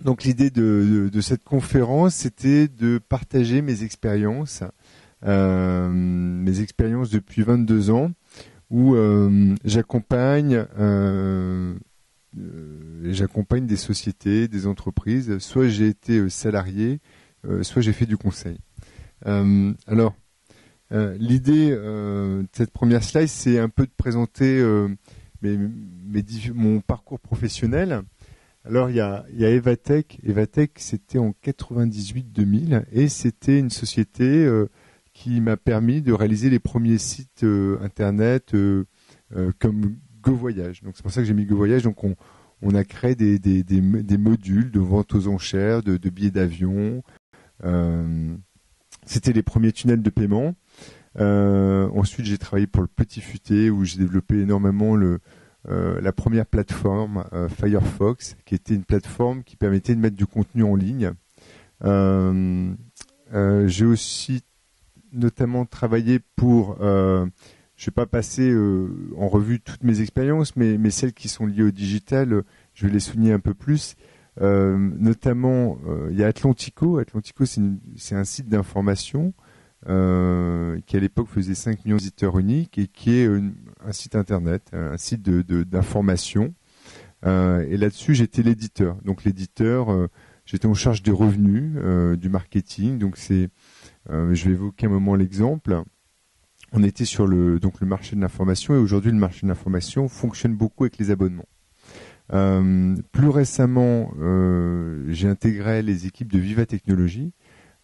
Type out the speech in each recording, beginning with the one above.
Donc l'idée de cette conférence, c'était de partager mes expériences depuis 22 ans, où j'accompagne des sociétés, des entreprises. Soit j'ai été salarié, soit j'ai fait du conseil. L'idée de cette première slide, c'est un peu de présenter mon parcours professionnel. Alors il y a Evatech. Evatech, c'était en 98-2000 et c'était une société qui m'a permis de réaliser les premiers sites internet comme GoVoyage. Donc c'est pour ça que j'ai mis GoVoyage. Donc on a créé des modules de vente aux enchères, de billets d'avion. C'était les premiers tunnels de paiement. Ensuite, j'ai travaillé pour le Petit Futé où j'ai développé énormément la première plateforme Firefox, qui était une plateforme qui permettait de mettre du contenu en ligne. J'ai aussi notamment travaillé pour, je ne vais pas passer en revue toutes mes expériences, mais celles qui sont liées au digital, je vais les souligner un peu plus. Notamment, il y a Atlantico. Atlantico, c'est un site d'information qui à l'époque faisait 5 millions de visiteurs uniques et qui est un site internet, un site d'information. Et là-dessus, j'étais l'éditeur. Donc l'éditeur, j'étais en charge des revenus, du marketing. Donc je vais évoquer un moment l'exemple. On était sur le marché de l'information et aujourd'hui, le marché de l'information fonctionne beaucoup avec les abonnements. Plus récemment, j'ai intégré les équipes de Viva Technologies.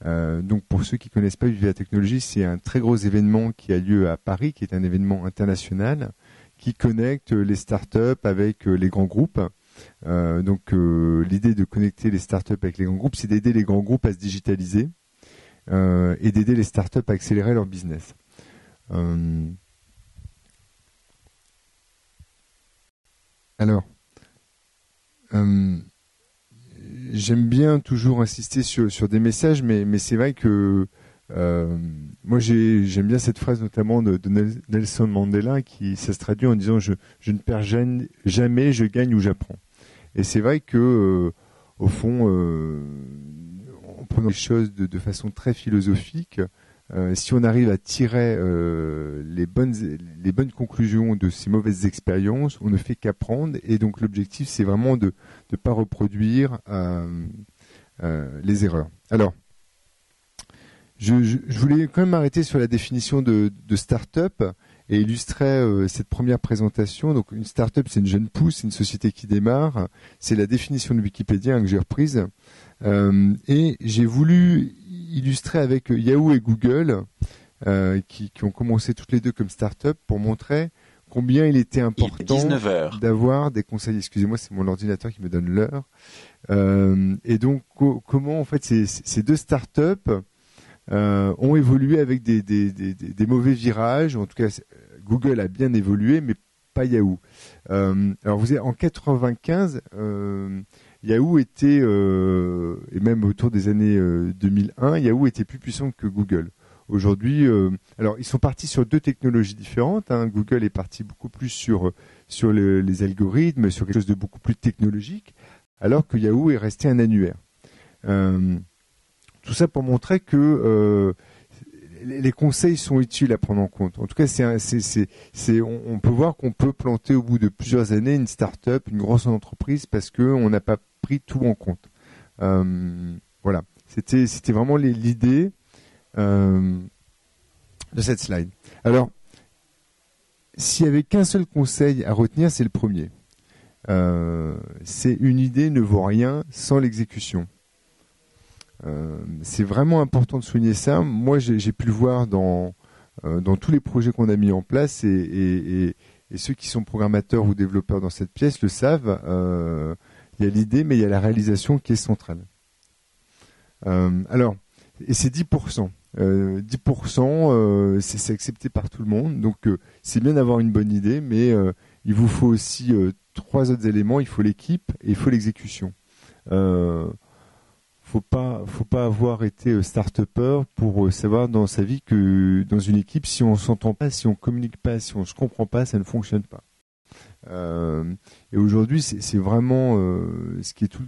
Donc pour ceux qui ne connaissent pas Viva Technologies, c'est un très gros événement qui a lieu à Paris, qui est un événement international qui connecte les startups avec les grands groupes. L'idée de connecter les startups avec les grands groupes, c'est d'aider les grands groupes à se digitaliser et d'aider les startups à accélérer leur business. J'aime bien toujours insister sur des messages, mais c'est vrai que moi j'aime bien cette phrase notamment de Nelson Mandela ça se traduit en disant je ne perds jamais, je gagne ou j'apprends. Et c'est vrai que au fond, en prenant les choses de façon très philosophique, si on arrive à tirer les bonnes conclusions de ces mauvaises expériences, on ne fait qu'apprendre. Et donc l'objectif, c'est vraiment de ne pas reproduire les erreurs. Alors, je voulais quand même m'arrêter sur la définition de start-up et illustrer cette première présentation. Donc une start-up, c'est une jeune pousse, c'est une société qui démarre. C'est la définition de Wikipédia que j'ai reprise. Et j'ai voulu illustrer avec Yahoo et Google, qui ont commencé toutes les deux comme start-up, pour montrer combien il était important d'avoir des conseils. Excusez-moi, c'est mon ordinateur qui me donne l'heure. Et donc, comment en fait ces deux start-up ont évolué avec des mauvais virages. En tout cas, Google a bien évolué, mais pas Yahoo. Alors, vous êtes en 95. Yahoo était, et même autour des années 2001, Yahoo était plus puissant que Google. Aujourd'hui, alors ils sont partis sur deux technologies différentes. Google est parti beaucoup plus sur les algorithmes, sur quelque chose de beaucoup plus technologique, alors que Yahoo est resté un annuaire. Tout ça pour montrer que les conseils sont utiles à prendre en compte. En tout cas, on peut voir qu'on peut planter au bout de plusieurs années une start-up, une grosse entreprise, parce qu'on n'a pas pris tout en compte. Voilà, c'était vraiment l'idée de cette slide. Alors, s'il n'y avait qu'un seul conseil à retenir, c'est le premier. C'est une idée ne vaut rien sans l'exécution. C'est vraiment important de souligner ça. Moi, j'ai pu le voir dans tous les projets qu'on a mis en place et ceux qui sont programmateurs ou développeurs dans cette pièce le savent. Il y a l'idée, mais il y a la réalisation qui est centrale. Alors, et c'est 10%. 10%, c'est accepté par tout le monde. Donc, c'est bien d'avoir une bonne idée, mais il vous faut aussi 3 autres éléments. Il faut l'équipe et il faut l'exécution. Faut pas avoir été start-upper pour savoir dans sa vie que dans une équipe, si on s'entend pas, si on communique pas, si on se comprend pas, ça ne fonctionne pas. Et aujourd'hui, c'est vraiment ce qui est tout.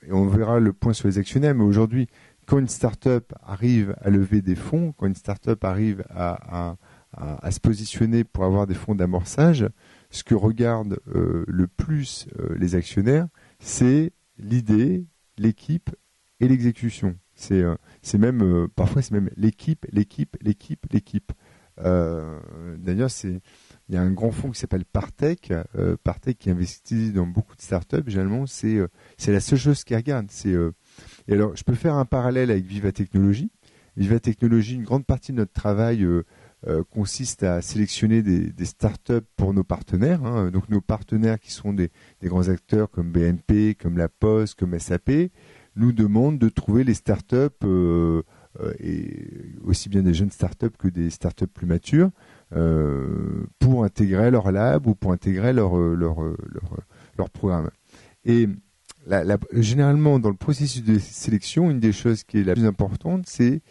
Et on verra le point sur les actionnaires, mais aujourd'hui, quand une start-up arrive à lever des fonds, quand une start-up arrive à se positionner pour avoir des fonds d'amorçage, ce que regardent le plus les actionnaires, c'est l'idée, l'équipe et l'exécution. C'est même parfois c'est même l'équipe. D'ailleurs, il y a un grand fonds qui s'appelle Partech, Partech qui investit dans beaucoup de startups. Généralement, c'est la seule chose qu'ils regardent. Et alors, je peux faire un parallèle avec Viva Technologies. Viva Technologies, une grande partie de notre travail consiste à sélectionner des startups pour nos partenaires. Hein. Donc, nos partenaires qui sont des grands acteurs comme BNP, comme La Poste, comme SAP, nous demandent de trouver les startups, et aussi bien des jeunes startups que des startups plus matures, pour intégrer leur lab ou pour intégrer leur programme. Et généralement, dans le processus de sélection, une des choses qui est la plus importante, c'est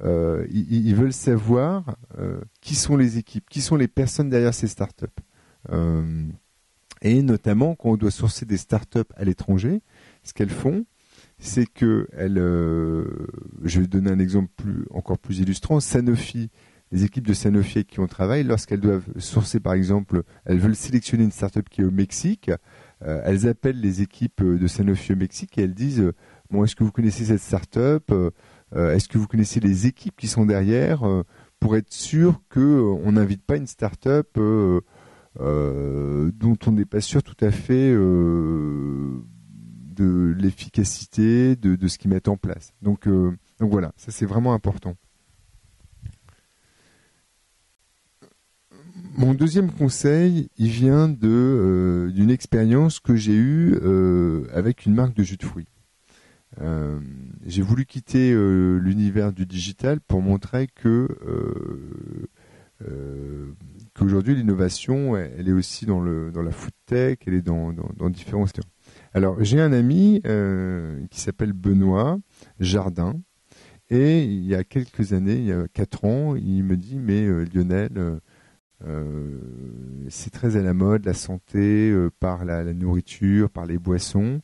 ils veulent savoir qui sont les équipes, qui sont les personnes derrière ces startups. Et notamment, quand on doit sourcer des startups à l'étranger, ce qu'elles font, c'est que je vais donner un exemple encore plus illustrant. Sanofi, les équipes de Sanofi avec qui on travaille, lorsqu'elles doivent sourcer, par exemple, elles veulent sélectionner une startup qui est au Mexique, elles appellent les équipes de Sanofi au Mexique et elles disent bon, est-ce que vous connaissez cette startup, est-ce que vous connaissez les équipes qui sont derrière, pour être sûr qu'on n'invite pas une startup dont on n'est pas sûr tout à fait de l'efficacité de ce qu'ils mettent en place. Donc voilà, ça c'est vraiment important. Mon deuxième conseil, il vient d'une expérience que j'ai eue avec une marque de jus de fruits. J'ai voulu quitter l'univers du digital pour montrer qu'aujourd'hui l'innovation, elle est aussi dans la food tech, elle est dans différents secteurs. Alors j'ai un ami qui s'appelle Benoît Jardin, et il y a quelques années, il y a 4 ans, il me dit mais Lionel, c'est très à la mode la santé, par la nourriture, par les boissons.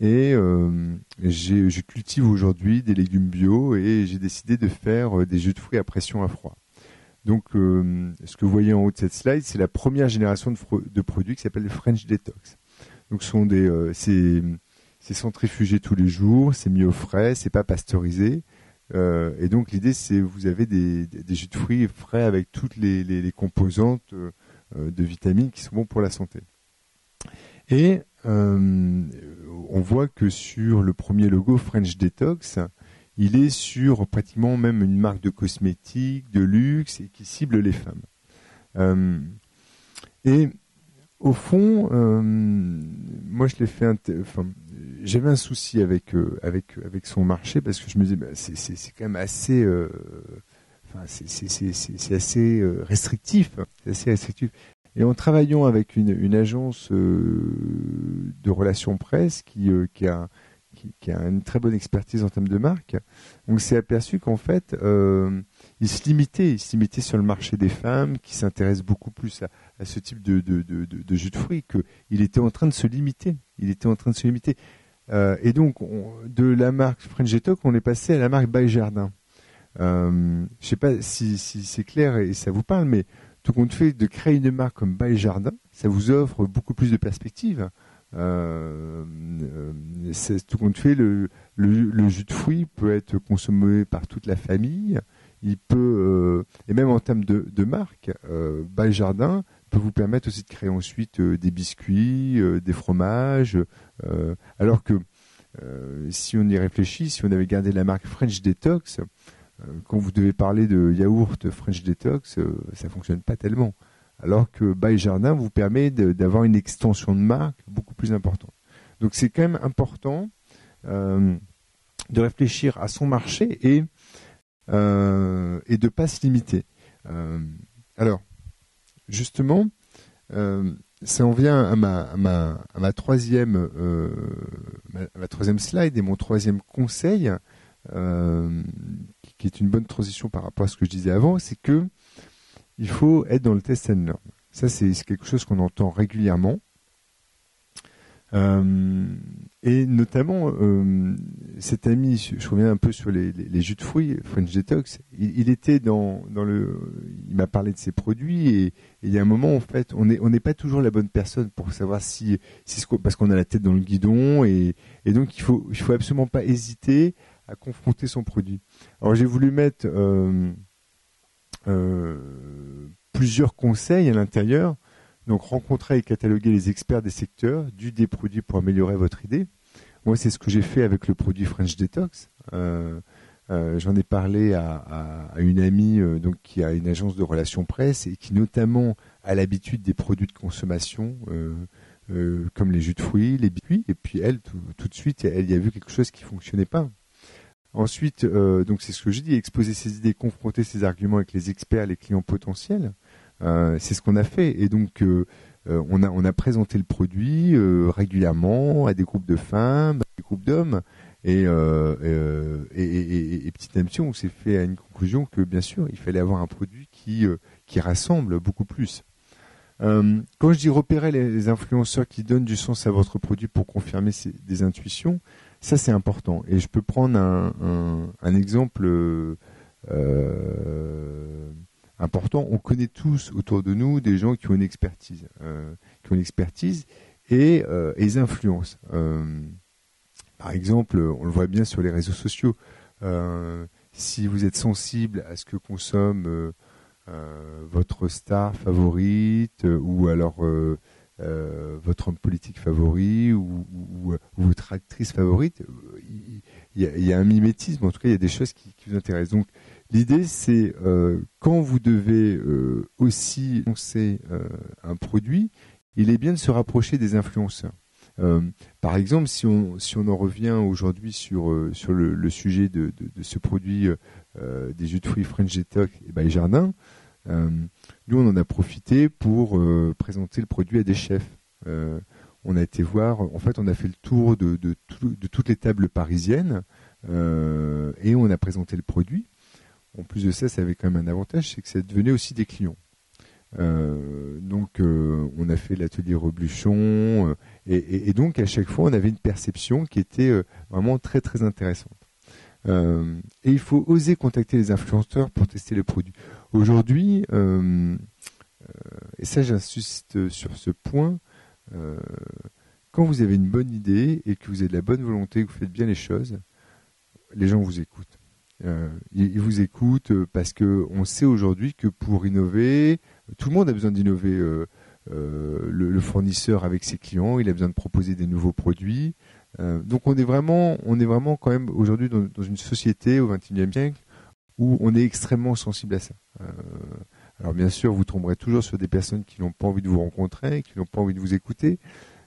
Et je cultive aujourd'hui des légumes bio et j'ai décidé de faire des jus de fruits à pression à froid. Donc, ce que vous voyez en haut de cette slide, c'est la première génération de produits qui s'appelle le French Detox. Donc, c'est centrifugé tous les jours, c'est mis au frais, c'est pas pasteurisé. Et donc, l'idée, c'est vous avez des jus de fruits frais avec toutes les composantes de vitamines qui sont bons pour la santé. Et on voit que sur le premier logo French Detox, il est sur pratiquement même une marque de cosmétiques, de luxe, et qui cible les femmes. Et au fond, moi je l'ai fait. J'avais un souci avec son marché parce que je me disais, c'est quand même assez, c'est assez restrictif. C'est assez restrictif. Et en travaillant avec une agence de relations presse qui a une très bonne expertise en termes de marque, on s'est aperçu qu'en fait, il se limitait sur le marché des femmes, qui s'intéressent beaucoup plus à ce type de jus de fruits, qu'il était en train de se limiter. Et donc, de la marque French Detox, on est passé à la marque By Jardin. Je ne sais pas si c'est clair et ça vous parle, mais tout compte fait, de créer une marque comme By Jardin, ça vous offre beaucoup plus de perspectives. Tout compte fait, le jus de fruits peut être consommé par toute la famille. Il peut, et même en termes de marque, By Jardin peut vous permettre aussi de créer ensuite des biscuits, des fromages. Alors que si on y réfléchit, si on avait gardé la marque French Detox, quand vous devez parler de yaourt French Detox, ça ne fonctionne pas tellement. Alors que By Jardin vous permet d'avoir une extension de marque beaucoup plus importante. Donc c'est quand même important de réfléchir à son marché et de ne pas se limiter. Alors, justement, ça en vient à ma troisième slide et mon troisième conseil, qui est une bonne transition par rapport à ce que je disais avant, c'est que il faut être dans le test and learn. Ça, c'est quelque chose qu'on entend régulièrement. Et notamment, cet ami, je reviens un peu sur les jus de fruits, French Detox, il était il m'a parlé de ses produits et il y a un moment, en fait, on n'est pas toujours la bonne personne pour savoir parce qu'on a la tête dans le guidon et donc il faut absolument pas hésiter à confronter son produit. Alors j'ai voulu mettre plusieurs conseils à l'intérieur. Donc, rencontrer et cataloguer les experts des secteurs, des produits pour améliorer votre idée. Moi, c'est ce que j'ai fait avec le produit French Detox. J'en ai parlé à une amie donc, qui a une agence de relations presse et qui notamment a l'habitude des produits de consommation comme les jus de fruits, les biscuits. Et puis elle, tout de suite, elle y a vu quelque chose qui ne fonctionnait pas. Ensuite, donc c'est ce que j'ai dit, exposer ses idées, confronter ses arguments avec les experts, les clients potentiels. C'est ce qu'on a fait. Et donc, on a présenté le produit régulièrement à des groupes de femmes, à des groupes d'hommes. Et petit à petit, on s'est fait à une conclusion que, bien sûr, il fallait avoir un produit qui rassemble beaucoup plus. Quand je dis repérer les influenceurs qui donnent du sens à votre produit pour confirmer des intuitions, ça c'est important. Et je peux prendre un exemple important. On connaît tous autour de nous des gens qui ont une expertise, et ils influencent. Par exemple, on le voit bien sur les réseaux sociaux. Si vous êtes sensible à ce que consomme votre star favorite ou alors votre homme politique favori ou votre actrice favorite, il y a un mimétisme, en tout cas il y a des choses qui vous intéressent. Donc l'idée c'est quand vous devez aussi annoncer un produit, il est bien de se rapprocher des influenceurs. Par exemple, si on en revient aujourd'hui sur le sujet de ce produit des jus de fruits French Detox et by Jardin, nous on en a profité pour présenter le produit à des chefs. On a été voir, en fait on a fait le tour de toutes les tables parisiennes et on a présenté le produit. En plus de ça, ça avait quand même un avantage, c'est que ça devenait aussi des clients. Donc on a fait l'atelier Rebluchon et donc à chaque fois on avait une perception qui était vraiment très très intéressante. Et il faut oser contacter les influenceurs pour tester le produit. Aujourd'hui, et ça j'insiste sur ce point, quand vous avez une bonne idée et que vous avez de la bonne volonté, que vous faites bien les choses, les gens vous écoutent. Ils vous écoutent parce qu'on sait aujourd'hui que pour innover, tout le monde a besoin d'innover. Le fournisseur avec ses clients, il a besoin de proposer des nouveaux produits. Donc on est vraiment quand même aujourd'hui dans une société au XXIe siècle où on est extrêmement sensible à ça. Alors bien sûr, vous tomberez toujours sur des personnes qui n'ont pas envie de vous rencontrer, qui n'ont pas envie de vous écouter,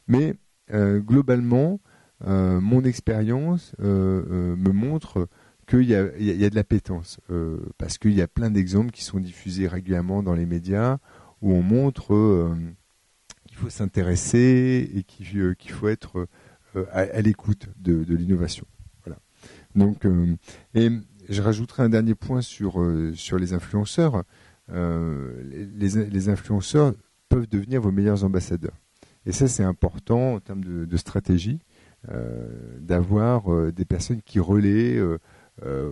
mais globalement, mon expérience me montre qu'il y a de l'appétence, parce qu'il y a plein d'exemples qui sont diffusés régulièrement dans les médias où on montre qu'il faut s'intéresser et qu'il faut être à l'écoute de l'innovation. Voilà. Donc, et je rajouterai un dernier point sur les influenceurs. Les influenceurs peuvent devenir vos meilleurs ambassadeurs. Et ça, c'est important en termes de stratégie, d'avoir des personnes qui relaient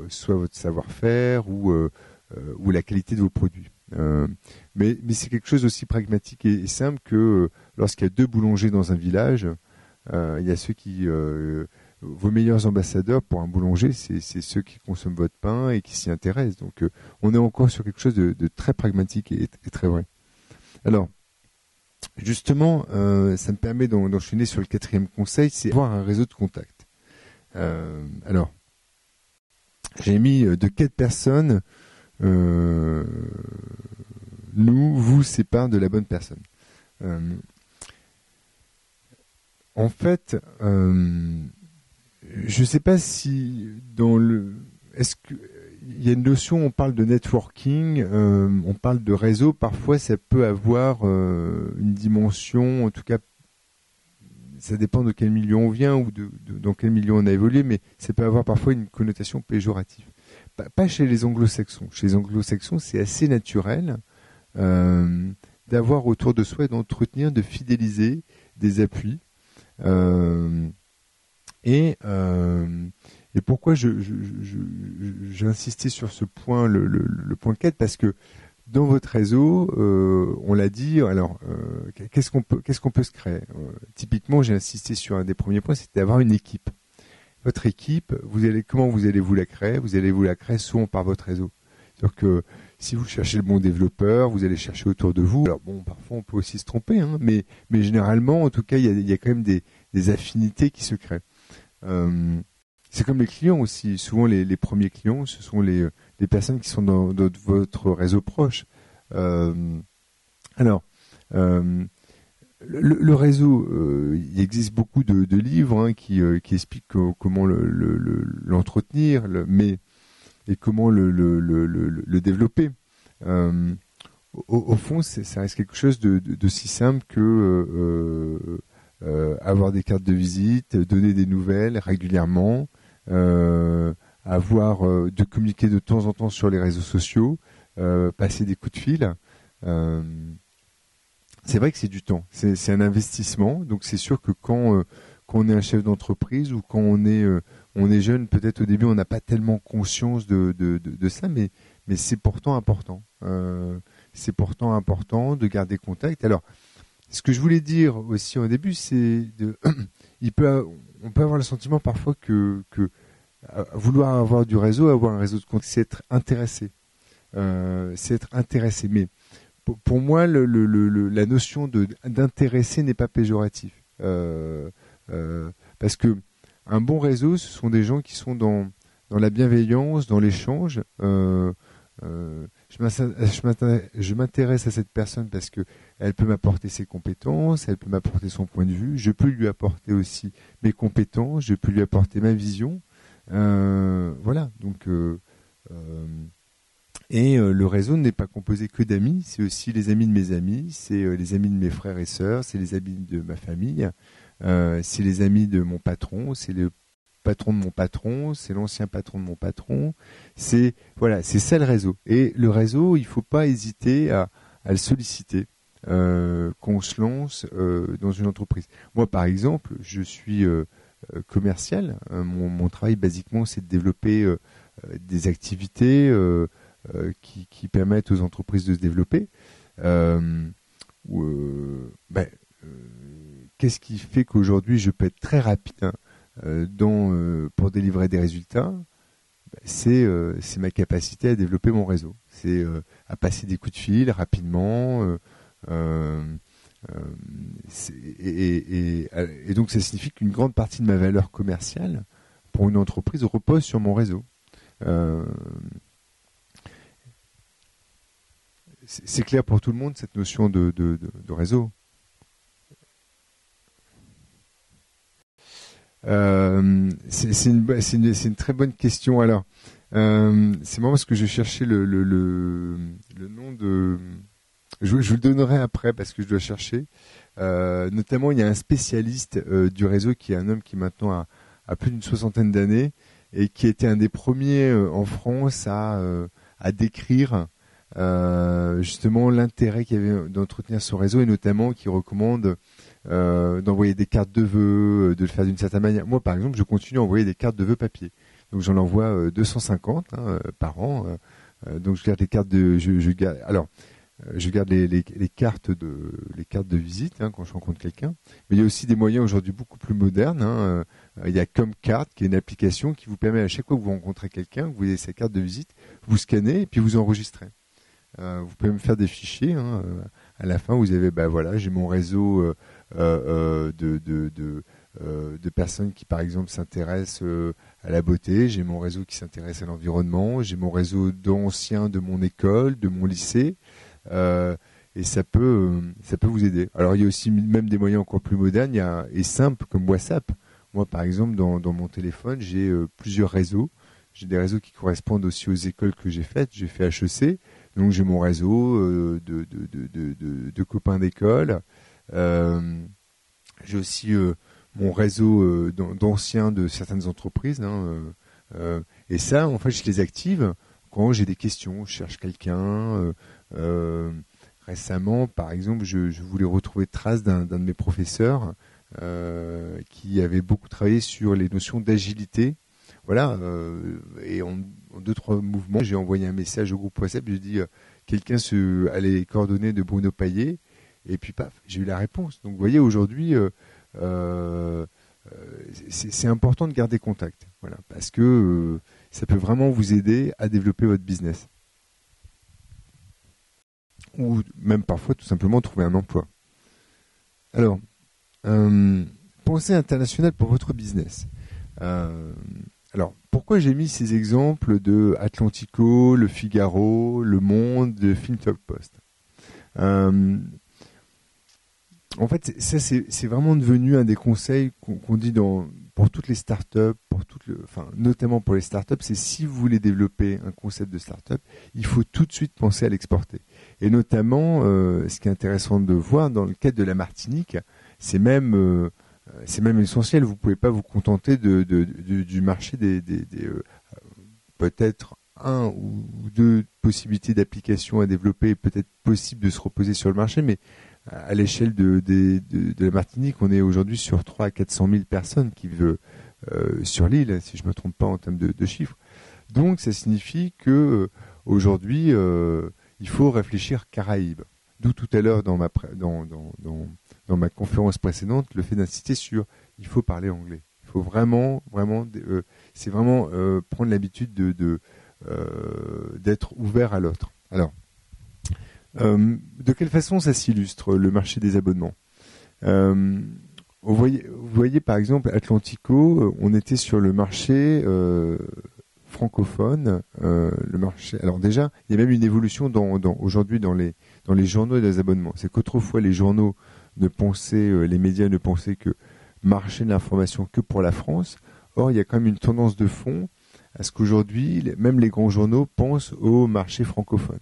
soit votre savoir-faire ou la qualité de vos produits. Mais c'est quelque chose aussi pragmatique et simple que lorsqu'il y a 2 boulangers dans un village, il y a ceux qui... vos meilleurs ambassadeurs pour un boulanger, c'est ceux qui consomment votre pain et qui s'y intéressent. Donc on est encore sur quelque chose de très pragmatique et très vrai. Alors, justement, ça me permet d'enchaîner sur le 4e conseil, c'est avoir un réseau de contacts. Alors, j'ai mis de 4 personnes, vous sépare de la bonne personne. En fait, je ne sais pas si est-ce qu'il y a une notion, on parle de networking, on parle de réseau, parfois ça peut avoir une dimension, en tout cas, ça dépend de quel milieu on vient ou dans quel milieu on a évolué, mais ça peut avoir parfois une connotation péjorative. Pas chez les anglo-saxons. Chez les anglo-saxons, c'est assez naturel d'avoir autour de soi et d'entretenir, de fidéliser des appuis. Euh, et, pourquoi j'ai insisté sur ce point, le point 4, parce que dans votre réseau, on l'a dit, alors qu'est-ce qu'on peut se créer? Typiquement, j'ai insisté sur un des premiers points, c'était d'avoir une équipe. Votre équipe, comment vous allez vous la créer? Vous allez vous la créer souvent par votre réseau. C'est-à-dire que si vous cherchez le bon développeur, vous allez chercher autour de vous. Alors bon, parfois on peut aussi se tromper, hein, mais généralement, en tout cas, il y a quand même des affinités qui se créent. C'est comme les clients aussi. Souvent, les premiers clients, ce sont les personnes qui sont dans votre réseau proche. Alors, le réseau, il existe beaucoup de livres hein, qui expliquent comment l'entretenir, et comment le développer. Au fond, ça reste quelque chose de si simple que avoir des cartes de visite, donner des nouvelles régulièrement, de communiquer de temps en temps sur les réseaux sociaux, passer des coups de fil. C'est vrai que c'est du temps, c'est un investissement. Donc c'est sûr que quand on est un chef d'entreprise ou quand on est jeune, peut-être au début on n'a pas tellement conscience de ça, mais c'est pourtant important. C'est pourtant important de garder contact. Alors, ce que je voulais dire aussi au début, c'est on peut avoir le sentiment parfois que vouloir avoir du réseau, avoir un réseau de contact, c'est être intéressé. Mais pour moi, la notion d'intéresser n'est pas péjorative. Parce que un bon réseau, ce sont des gens qui sont dans la bienveillance, dans l'échange. Je m'intéresse à cette personne parce que elle peut m'apporter ses compétences, elle peut m'apporter son point de vue. Je peux lui apporter aussi mes compétences, je peux lui apporter ma vision. Voilà. Donc, le réseau n'est pas composé que d'amis, c'est aussi les amis de mes amis, c'est les amis de mes frères et sœurs, c'est les amis de ma famille, c'est les amis de mon patron, c'est le patron de mon patron, c'est l'ancien patron de mon patron. C'est ça le réseau. Et le réseau, il ne faut pas hésiter à le solliciter quand on se lance dans une entreprise. Moi, par exemple, je suis commercial. Mon travail, basiquement, c'est de développer des activités qui permettent aux entreprises de se développer. Qu'est-ce qui fait qu'aujourd'hui, je peux être très rapide pour délivrer des résultats? C'est ma capacité à développer mon réseau. C'est à passer des coups de fil rapidement. Et donc, ça signifie qu'une grande partie de ma valeur commerciale pour une entreprise repose sur mon réseau. C'est clair pour tout le monde, cette notion de réseau? C'est une très bonne question. Alors, c'est marrant parce que je cherchais le nom de... Je vous le donnerai après parce que je dois chercher. Notamment, il y a un spécialiste du réseau qui est un homme qui maintenant a plus d'une 60aine d'années et qui était un des premiers en France à décrire justement l'intérêt qu'il y avait d'entretenir son réseau et notamment qui recommande d'envoyer des cartes de vœux, de le faire d'une certaine manière. Moi, par exemple, je continue à envoyer des cartes de vœux papier. Donc, j'en envoie 250 par an. Donc, je garde les cartes je garde. Alors, je garde les cartes de visite quand je rencontre quelqu'un. Mais il y a aussi des moyens aujourd'hui beaucoup plus modernes. Il y a Comcard, qui est une application qui vous permet à chaque fois que vous rencontrez quelqu'un, que vous avez sa carte de visite, vous scannez et puis vous enregistrez. Vous pouvez me faire des fichiers. À la fin, vous avez, j'ai mon réseau de personnes qui, par exemple, s'intéressent à la beauté. J'ai mon réseau qui s'intéresse à l'environnement. J'ai mon réseau d'anciens de mon école, de mon lycée. Et ça peut vous aider. Alors, il y a aussi même des moyens encore plus modernes et simples comme WhatsApp. Moi, par exemple, dans mon téléphone, j'ai plusieurs réseaux. J'ai des réseaux qui correspondent aussi aux écoles que j'ai faites. J'ai fait HEC. Donc j'ai mon réseau de copains d'école. J'ai aussi mon réseau d'anciens de certaines entreprises. Et ça, en fait, je les active quand j'ai des questions. Je cherche quelqu'un. Récemment, par exemple, je voulais retrouver trace d'un de mes professeurs qui avait beaucoup travaillé sur les notions d'agilité. Voilà, et en 2-3 mouvements, j'ai envoyé un message au groupe WhatsApp, j'ai dit quelqu'un a les coordonnées de Bruno Payet, et puis paf, j'ai eu la réponse. Donc vous voyez, aujourd'hui, c'est important de garder contact, voilà, parce que ça peut vraiment vous aider à développer votre business. Ou même parfois tout simplement trouver un emploi. Alors, pensée internationale pour votre business. Alors, pourquoi j'ai mis ces exemples de Atlantico, Le Figaro, Le Monde, de FinTalk Post? En fait, ça c'est vraiment devenu un des conseils qu'on dit pour toutes les startups, notamment pour les startups, c'est si vous voulez développer un concept de startup, il faut tout de suite penser à l'exporter. Et notamment, ce qui est intéressant de voir dans le cadre de la Martinique, c'est même essentiel. Vous ne pouvez pas vous contenter du marché peut-être un ou deux possibilités d'application à développer, peut-être possible de se reposer sur le marché, mais à l'échelle de la Martinique, on est aujourd'hui sur 300 à 400 000 personnes qui vivent sur l'île, si je ne me trompe pas en termes de chiffres. Donc ça signifie que aujourd'hui, il faut réfléchir Caraïbes. D'où tout à l'heure dans ma conférence précédente, le fait d'insister sur il faut parler anglais. Il faut vraiment prendre l'habitude d'être ouvert à l'autre. Alors, de quelle façon ça s'illustre, le marché des abonnements? Vous voyez par exemple Atlantico, on était sur le marché francophone, le marché. Alors déjà, il y a même une évolution aujourd'hui dans les journaux et les abonnements. C'est qu'autrefois les journaux les médias ne pensaient que marché de l'information que pour la France. Or, il y a quand même une tendance de fond à ce qu'aujourd'hui, même les grands journaux pensent au marché francophone.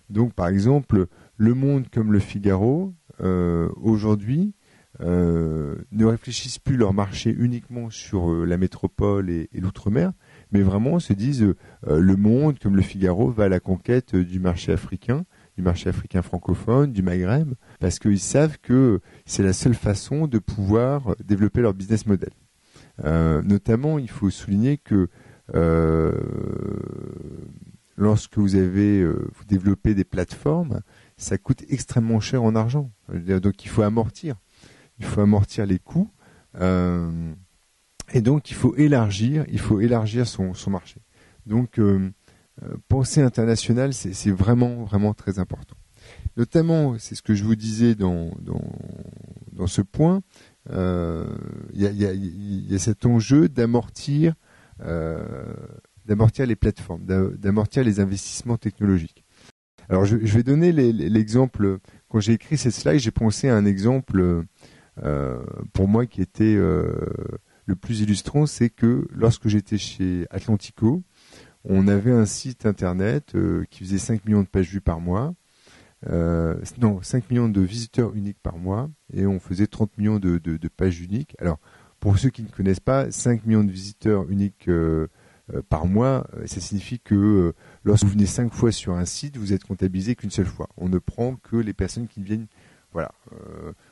Donc, par exemple, Le Monde comme Le Figaro, aujourd'hui, ne réfléchissent plus leur marché uniquement sur la métropole et l'outre-mer, mais vraiment se disent Le Monde comme Le Figaro va à la conquête du marché africain francophone, du Maghreb, parce qu'ils savent que c'est la seule façon de pouvoir développer leur business model. Notamment, il faut souligner que lorsque vous développez des plateformes, ça coûte extrêmement cher en argent. Donc il faut amortir les coûts, et donc il faut élargir son marché. Donc pensée internationale, c'est vraiment vraiment très important. Notamment, c'est ce que je vous disais dans ce point. Il y a cet enjeu d'amortir les plateformes, d'amortir les investissements technologiques. Alors, je vais donner l'exemple. Quand j'ai écrit cette slide, j'ai pensé à un exemple pour moi qui était le plus illustrant, c'est que lorsque j'étais chez Atlantico, on avait un site internet qui faisait 5 millions de pages vues par mois. 5 millions de visiteurs uniques par mois, et on faisait 30 millions de pages uniques. Alors, pour ceux qui ne connaissent pas, 5 millions de visiteurs uniques par mois, ça signifie que lorsque vous venez 5 fois sur un site, vous êtes comptabilisé qu'une seule fois. On ne prend que les personnes qui viennent. Voilà.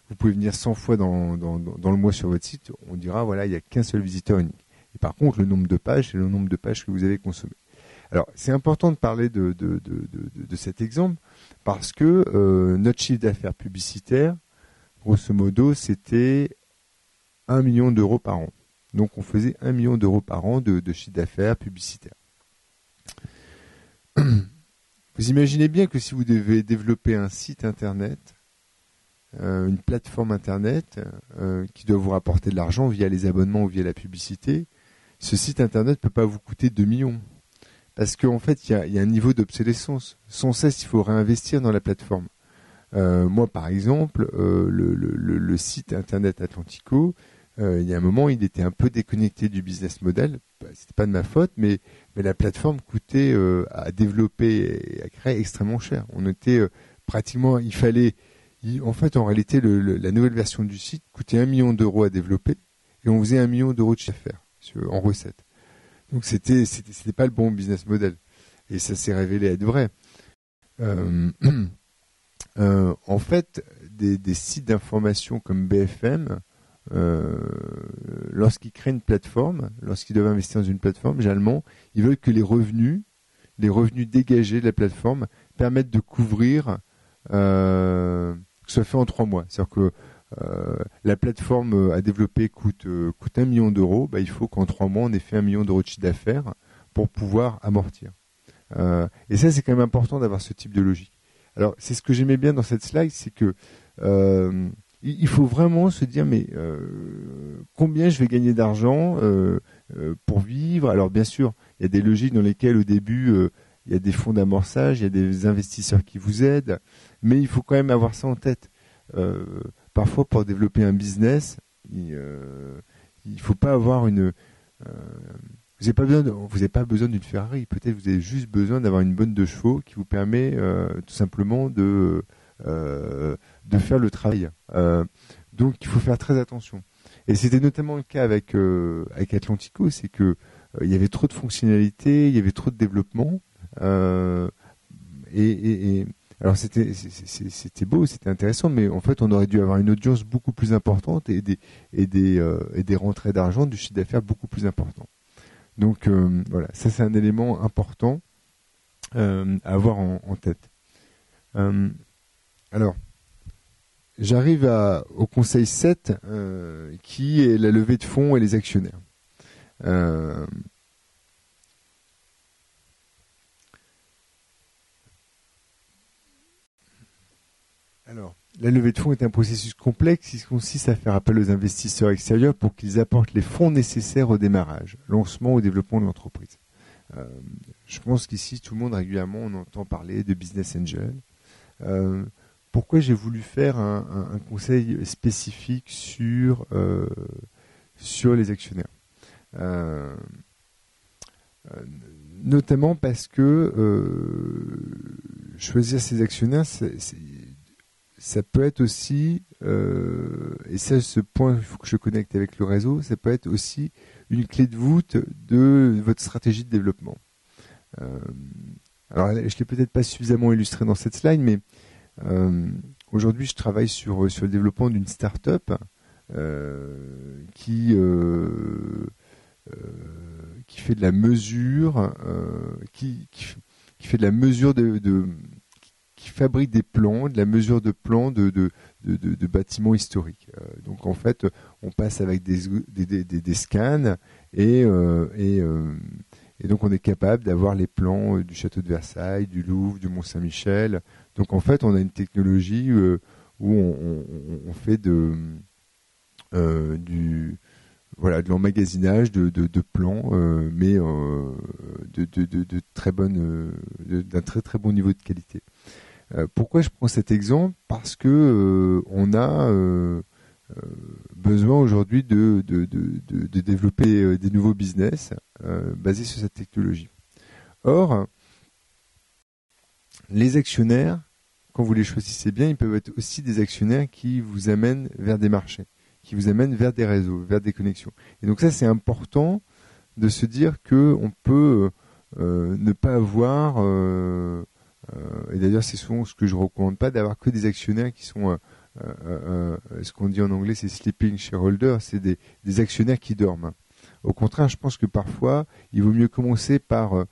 Vous pouvez venir 100 fois dans le mois sur votre site, on dira voilà, il n'y a qu'un seul visiteur unique. Et par contre, le nombre de pages, c'est le nombre de pages que vous avez consommées. Alors, c'est important de parler de cet exemple parce que notre chiffre d'affaires publicitaire, grosso modo, c'était 1 million d'euros par an. Donc, on faisait 1 million d'euros par an de chiffre d'affaires publicitaire. Vous imaginez bien que si vous devez développer un site internet, une plateforme internet qui doit vous rapporter de l'argent via les abonnements ou via la publicité, ce site internet ne peut pas vous coûter 2 millions. Parce qu'en fait, il y a un niveau d'obsolescence. Sans cesse, il faut réinvestir dans la plateforme. Moi, par exemple, le site internet Atlantico, il y a un moment, il était un peu déconnecté du business model. C'était pas de ma faute, mais la plateforme coûtait à développer et à créer extrêmement cher. On était pratiquement, en réalité, la nouvelle version du site coûtait 1 million d'euros à développer, et on faisait 1 million d'euros de chiffre d'affaires en recettes. Donc c'était pas le bon business model, et ça s'est révélé être vrai. En fait, des sites d'information comme BFM lorsqu'ils créent une plateforme, lorsqu'ils doivent investir dans une plateforme, généralement, ils veulent que les revenus dégagés de la plateforme permettent de couvrir, que ce soit fait en 3 mois. C'est-à-dire que la plateforme à développer coûte 1 million d'euros, il faut qu'en 3 mois, on ait fait 1 million d'euros de chiffre d'affaires pour pouvoir amortir. Et ça, c'est quand même important d'avoir ce type de logique. Alors, c'est ce que j'aimais bien dans cette slide, c'est que il faut vraiment se dire, mais combien je vais gagner d'argent pour vivre. Alors, bien sûr, il y a des logiques dans lesquelles, au début, il y a des fonds d'amorçage, il y a des investisseurs qui vous aident, mais il faut quand même avoir ça en tête. Parfois, pour développer un business, il ne faut pas avoir une... vous n'avez pas besoin d'une Ferrari. Peut-être vous avez juste besoin d'avoir une bonne de chevaux qui vous permet tout simplement de faire le travail. Donc, il faut faire très attention. Et c'était notamment le cas avec Atlantico, c'est que il y avait trop de fonctionnalités, il y avait trop de développement. Alors c'était beau, c'était intéressant, mais en fait on aurait dû avoir une audience beaucoup plus importante et des rentrées d'argent, du chiffre d'affaires beaucoup plus important. Donc voilà, ça c'est un élément important à avoir en tête. Alors, j'arrive au conseil 7, qui est la levée de fonds et les actionnaires. Alors, la levée de fonds est un processus complexe qui consiste à faire appel aux investisseurs extérieurs pour qu'ils apportent les fonds nécessaires au démarrage, lancement ou développement de l'entreprise. Je pense qu'ici, tout le monde régulièrement, on entend parler de business angel. Pourquoi j'ai voulu faire un conseil spécifique sur les actionnaire, notamment parce que choisir ses actionnaires, ça peut être aussi, et ça, ce point, il faut que je connecte avec le réseau, ça peut être aussi une clé de voûte de votre stratégie de développement. Alors, je ne l'ai peut-être pas suffisamment illustré dans cette slide, mais aujourd'hui, je travaille sur le développement d'une start-up qui fait de la mesure, qui fait de la mesure qui fabrique des plans, de la mesure de plans de bâtiments historiques. Donc en fait, on passe avec des scans et donc on est capable d'avoir les plans du château de Versailles, du Louvre, du Mont-Saint-Michel. Donc en fait, on a une technologie où on fait de l'emmagasinage de plans, mais d'un très très bon niveau de qualité. Pourquoi je prends cet exemple? Parce que on a besoin aujourd'hui de développer des nouveaux business basés sur cette technologie. Or, les actionnaires, quand vous les choisissez bien, ils peuvent être aussi des actionnaires qui vous amènent vers des marchés, qui vous amènent vers des réseaux, vers des connexions. Et donc ça, c'est important de se dire qu'on peut ne pas avoir... et d'ailleurs, c'est souvent ce que je ne recommande pas, d'avoir que des actionnaires qui sont... ce qu'on dit en anglais, c'est sleeping shareholder, c'est des actionnaires qui dorment. Au contraire, je pense que parfois, il vaut mieux commencer par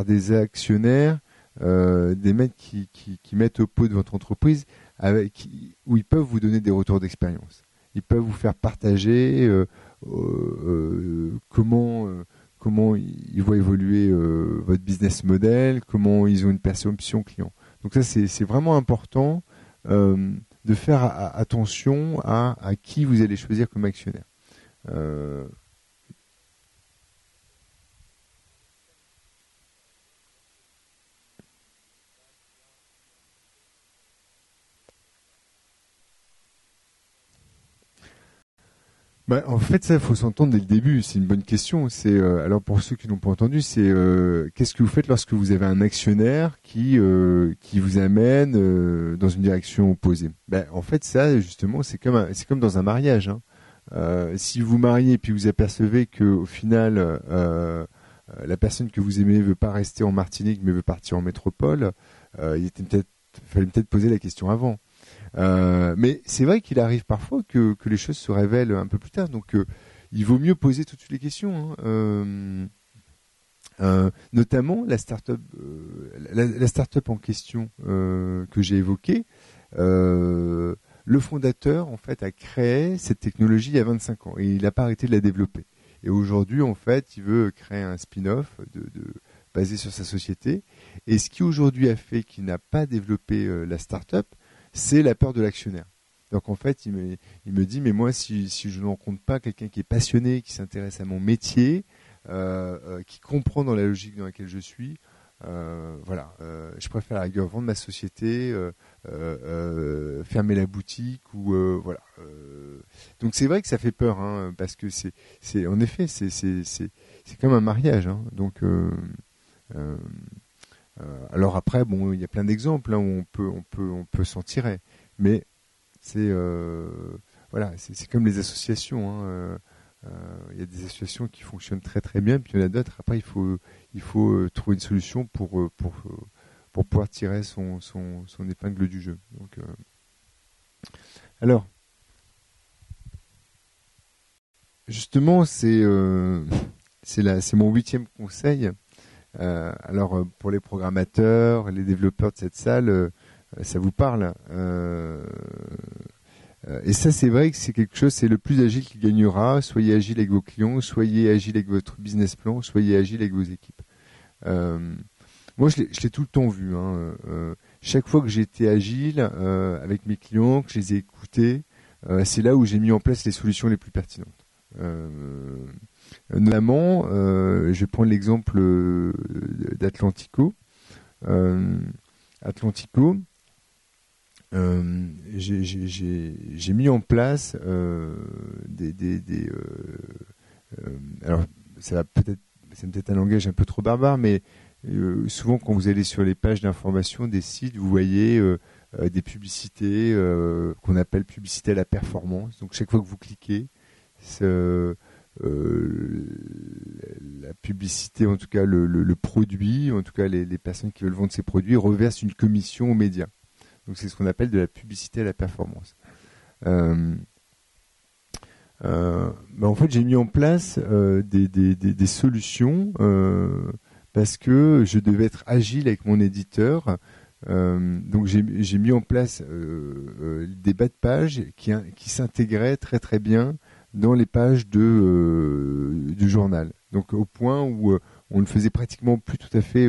des actionnaires, des mecs qui mettent au pot de votre entreprise, où ils peuvent vous donner des retours d'expérience. Ils peuvent vous faire partager comment ils voient évoluer votre business model, comment ils ont une perception client. Donc ça, c'est vraiment important de faire attention à qui vous allez choisir comme actionnaire. En fait, ça, il faut s'entendre dès le début. C'est une bonne question. Alors pour ceux qui n'ont pas entendu, c'est qu'est-ce que vous faites lorsque vous avez un actionnaire qui vous amène dans une direction opposée. En fait, ça, justement, c'est comme dans un mariage. Hein. Si vous mariez et puis vous apercevez que au final, la personne que vous aimez veut pas rester en Martinique mais veut partir en métropole, fallait peut-être poser la question avant. Mais c'est vrai qu'il arrive parfois que les choses se révèlent un peu plus tard. Donc, il vaut mieux poser tout de suite les questions, hein. Notamment la startup, la startup en question que j'ai évoquée. Le fondateur, en fait, a créé cette technologie il y a 25 ans et il n'a pas arrêté de la développer. Et aujourd'hui, en fait, il veut créer un spin-off basé sur sa société. Et ce qui aujourd'hui a fait qu'il n'a pas développé la startup, c'est la peur de l'actionnaire. Donc en fait, il me dit, mais moi, si je ne rencontre pas quelqu'un qui est passionné, qui s'intéresse à mon métier, qui comprend dans la logique dans laquelle je suis, voilà, je préfère à la rigueur vendre ma société, fermer la boutique ou voilà. Donc c'est vrai que ça fait peur, hein, parce que c'est en effet c'est comme un mariage, hein. Donc euh, alors après bon, il y a plein d'exemples, hein, où on peut s'en tirer, mais c'est voilà, c'est comme les associations, hein. Il y a des associations qui fonctionnent très très bien, puis il y en a d'autres. Après, il faut trouver une solution pour pouvoir tirer son épingle du jeu. Donc, alors, justement, c'est mon 8e conseil. Alors, pour les programmateurs, les développeurs de cette salle, ça vous parle. Et ça, c'est vrai que c'est quelque chose, c'est le plus agile qui gagnera. Soyez agile avec vos clients, soyez agile avec votre business plan, soyez agile avec vos équipes. Euh, Moi, je l'ai tout le temps vu, hein. Chaque fois que j'ai été agile avec mes clients, que je les ai écoutés, c'est là où j'ai mis en place les solutions les plus pertinentes. Notamment, je vais prendre l'exemple d'Atlantico. Euh, Atlantico, j'ai mis en place alors, c'est peut-être un langage un peu trop barbare, mais souvent quand vous allez sur les pages d'information des sites, vous voyez des publicités qu'on appelle publicité à la performance. Donc chaque fois que vous cliquez, la publicité, en tout cas le produit, en tout cas les personnes qui veulent vendre ces produits, reversent une commission aux médias. Donc c'est ce qu'on appelle de la publicité à la performance. Euh, En fait, j'ai mis en place des solutions parce que je devais être agile avec mon éditeur. Donc j'ai mis en place des bas de page qui s'intégraient très très bien dans les pages du journal. Donc au point où on ne faisait pratiquement plus tout à fait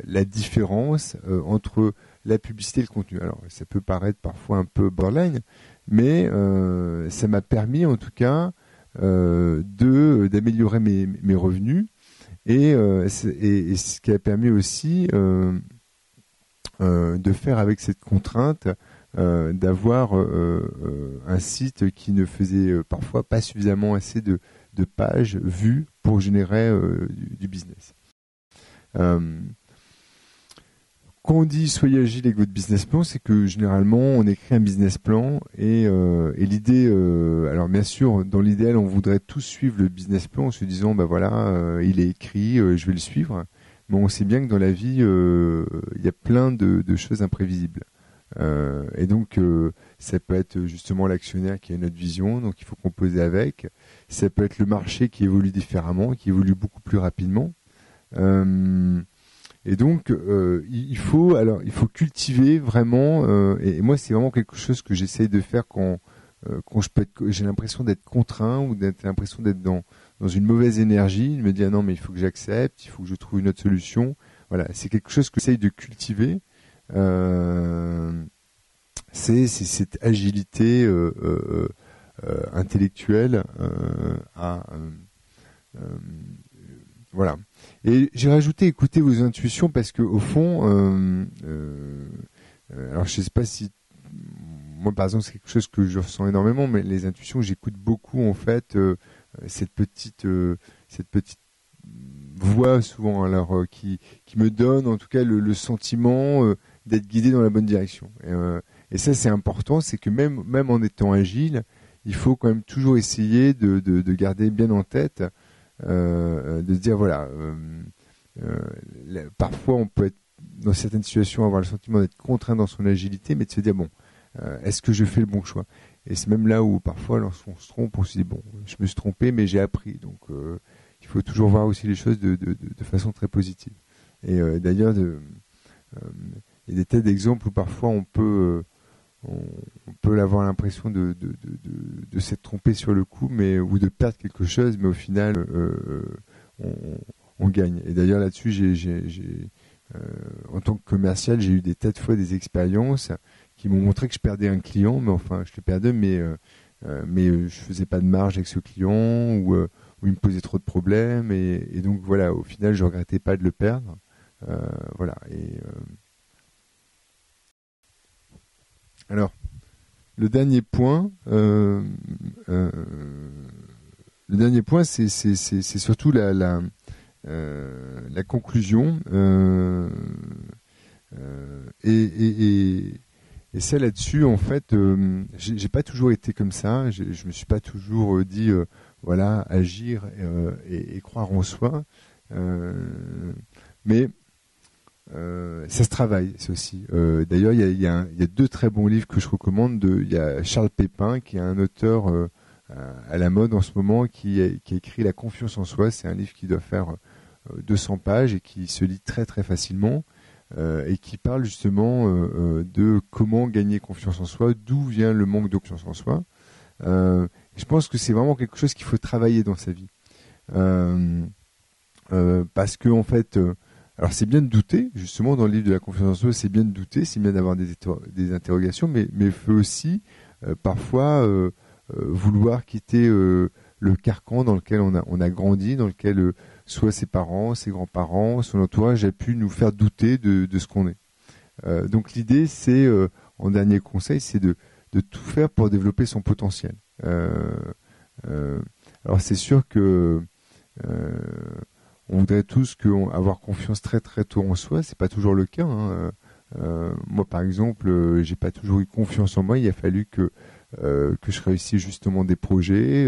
la différence entre la publicité et le contenu. Alors ça peut paraître parfois un peu borderline, mais ça m'a permis en tout cas d'améliorer mes revenus et ce qui a permis aussi de faire avec cette contrainte d'avoir un site qui ne faisait parfois pas suffisamment assez de pages vues pour générer du business. Quand on dit soyez agile avec votre business plan, c'est que généralement on écrit un business plan et l'idée, alors bien sûr, dans l'idéal, on voudrait tous suivre le business plan en se disant, bah voilà, il est écrit, je vais le suivre. Mais on sait bien que dans la vie, il y a plein de choses imprévisibles. Et donc, ça peut être justement l'actionnaire qui a une autre vision, donc il faut composer avec. Ça peut être le marché qui évolue différemment, qui évolue beaucoup plus rapidement. Et donc, il faut cultiver vraiment. Et moi, c'est vraiment quelque chose que j'essaye de faire quand j'ai l'impression d'être contraint ou d'être l'impression d'être dans une mauvaise énergie. Il me dit ah non, mais il faut que j'accepte, il faut que je trouve une autre solution. Voilà, c'est quelque chose que j'essaye de cultiver. C'est cette agilité intellectuelle voilà. Et j'ai rajouté écouter vos intuitions parce que au fond, alors je sais pas si moi par exemple c'est quelque chose que je ressens énormément, mais les intuitions j'écoute beaucoup en fait cette petite voix souvent alors qui me donne en tout cas le sentiment d'être guidé dans la bonne direction. Et ça c'est important, c'est que même en étant agile, il faut quand même toujours essayer de garder bien en tête de se dire voilà, parfois on peut être dans certaines situations avoir le sentiment d'être contraint dans son agilité, mais de se dire bon, Est-ce que je fais le bon choix? Et c'est même là où parfois, lorsqu'on se trompe, on se dit bon, je me suis trompé, mais j'ai appris. Donc, il faut toujours voir aussi les choses de façon très positive. Et d'ailleurs, il y a des tas d'exemples où parfois on peut avoir l'impression de s'être trompé sur le coup, ou de perdre quelque chose, mais au final, on, on gagne. Et d'ailleurs, là-dessus, en tant que commercial, j'ai eu des tas de fois des expériences qui m'ont montré que je perdais un client, mais enfin, je le perdais, mais je faisais pas de marge avec ce client, ou il me posait trop de problèmes, et donc voilà, au final, je regrettais pas de le perdre. Voilà. Alors, le dernier point, c'est surtout la conclusion. Et ça là-dessus, en fait, j'ai pas toujours été comme ça. Je me suis pas toujours dit, voilà, agir et croire en soi. Mais ça se travaille, ça aussi. D'ailleurs, il y a deux très bons livres que je recommande. Il y a Charles Pépin, qui est un auteur à la mode en ce moment, qui a écrit La confiance en soi. C'est un livre qui doit faire 200 pages et qui se lit très très facilement, et qui parle justement de comment gagner confiance en soi, d'où vient le manque de confiance en soi. Je pense que c'est vraiment quelque chose qu'il faut travailler dans sa vie. Parce que en fait, alors c'est bien de douter, justement dans le livre de la confiance en soi, c'est bien de douter, c'est bien d'avoir des interrogations, mais il faut aussi parfois vouloir quitter le carcan dans lequel on a grandi, dans lequel soit ses parents, ses grands-parents, son entourage a pu nous faire douter de ce qu'on est. Donc l'idée, c'est, en dernier conseil, c'est de tout faire pour développer son potentiel. Alors c'est sûr que on voudrait tous avoir confiance très très tôt en soi, c'est pas toujours le cas. Hein. Moi par exemple, j'ai pas toujours eu confiance en moi. Il a fallu que je réussisse justement des projets.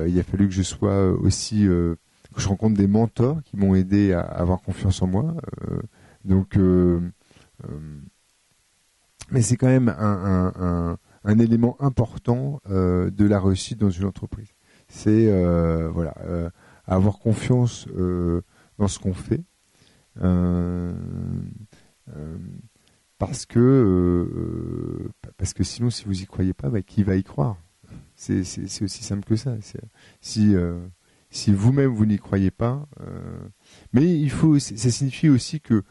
Il a fallu que je sois aussi que je rencontre des mentors qui m'ont aidé à avoir confiance en moi. Donc, mais c'est quand même un élément important de la réussite dans une entreprise. C'est voilà, avoir confiance dans ce qu'on fait, parce que sinon, si vous y croyez pas, bah, qui va y croire? C'est aussi simple que ça. Si vous-même vous n'y croyez pas, mais ça signifie aussi que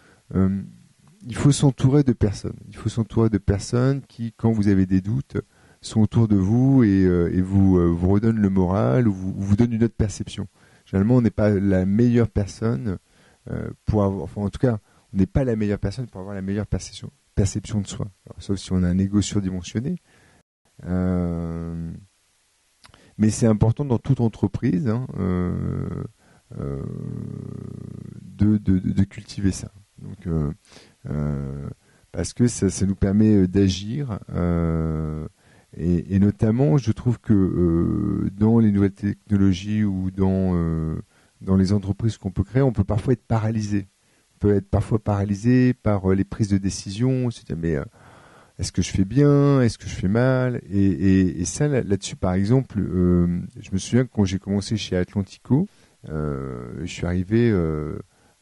il faut s'entourer de personnes. Il faut s'entourer de personnes qui, quand vous avez des doutes, sont autour de vous et vous redonnent le moral, ou vous donnent une autre perception. Généralement, on n'est pas la meilleure personne pour avoir, enfin en tout cas, on n'est pas la meilleure personne pour avoir la meilleure perception de soi. Alors, sauf si on a un ego surdimensionné. Mais c'est important dans toute entreprise, hein, de cultiver ça. Donc, parce que ça nous permet d'agir, et notamment, je trouve que dans les nouvelles technologies ou dans les entreprises qu'on peut créer, on peut parfois être paralysé. On peut être parfois paralysé par les prises de décision, se dire mais est-ce que je fais bien? Est-ce que je fais mal? Et ça, là-dessus, par exemple, je me souviens que quand j'ai commencé chez Atlantico, je suis arrivé,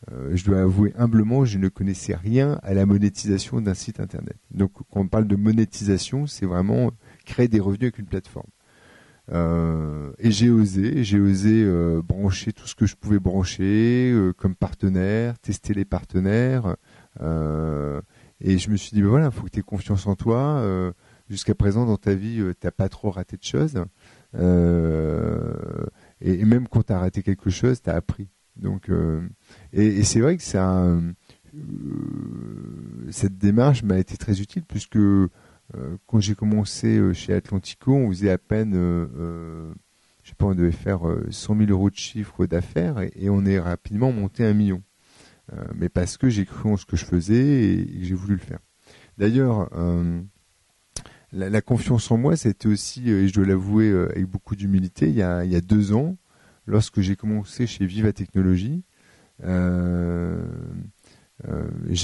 je dois avouer humblement, je ne connaissais rien à la monétisation d'un site internet. Donc, quand on parle de monétisation, c'est vraiment créer des revenus avec une plateforme. Et j'ai osé brancher tout ce que je pouvais brancher comme partenaire, tester les partenaires. Et je me suis dit, ben voilà, il faut que tu aies confiance en toi. Jusqu'à présent, dans ta vie, tu n'as pas trop raté de choses. Et même quand tu as raté quelque chose, tu as appris. Donc, et c'est vrai que cette démarche m'a été très utile, puisque quand j'ai commencé chez Atlantico, on faisait à peine, je sais pas, on devait faire 100 000 euros de chiffre d'affaires, et on est rapidement monté à 1 million. Mais parce que j'ai cru en ce que je faisais et que j'ai voulu le faire. D'ailleurs, la confiance en moi, c'était aussi, et je dois l'avouer avec beaucoup d'humilité, il y a 2 ans, lorsque j'ai commencé chez Viva Technologies, j'ai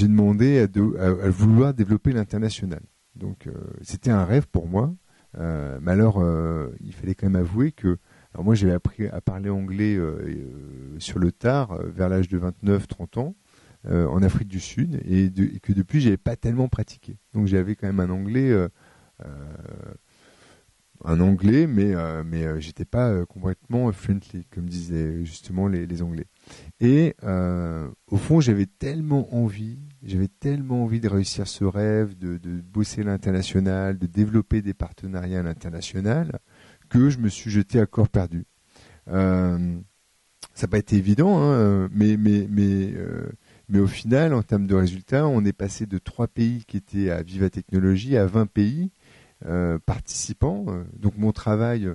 demandé à vouloir développer l'international. Donc c'était un rêve pour moi. Mais alors, il fallait quand même avouer que alors moi j'avais appris à parler anglais sur le tard, vers l'âge de 29-30 ans, en Afrique du Sud, et que depuis j'avais pas tellement pratiqué. Donc j'avais quand même un anglais, mais j'étais pas complètement fluently, comme disaient justement les Anglais. Et au fond, j'avais tellement envie de réussir ce rêve, de bosser à l'international, de développer des partenariats à l'international, que je me suis jeté à corps perdu. Euh, Ça n'a pas été évident, hein, mais au final, en termes de résultats, on est passé de 3 pays qui étaient à Viva Technologie à 20 pays participants. Donc mon travail,